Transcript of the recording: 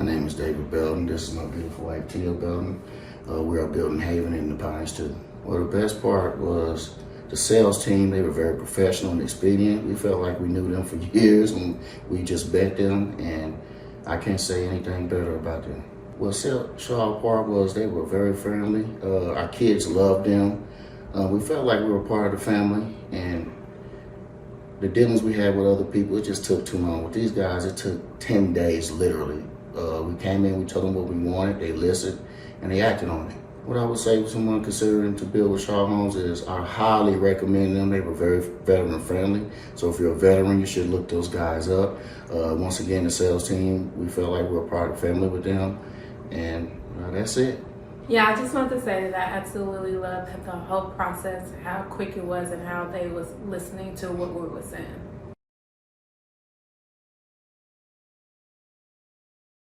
name is David Belton. This is my beautiful wife, Tia Belton. We are building Haven in the Pines too. Well, the best part was the sales team. They were very professional and expedient. We felt like we knew them for years and we just bet them, and I can't say anything better about them. Well, Shaw Park was, they were very friendly. Our kids loved them. We felt like we were part of the family, and the dealings we had with other people, it just took too long. With these guys, it took 10 days, literally. We came in, we told them what we wanted, they listened, and they acted on it. What I would say to someone considering to build with Shaw Homes is I highly recommend them. They were very veteran friendly. So if you're a veteran, you should look those guys up. Once again, the sales team, we felt like we were part of the family with them, and that's it. Yeah, I just want to say that I absolutely loved the whole process, how quick it was, and how they was listening to what we were saying.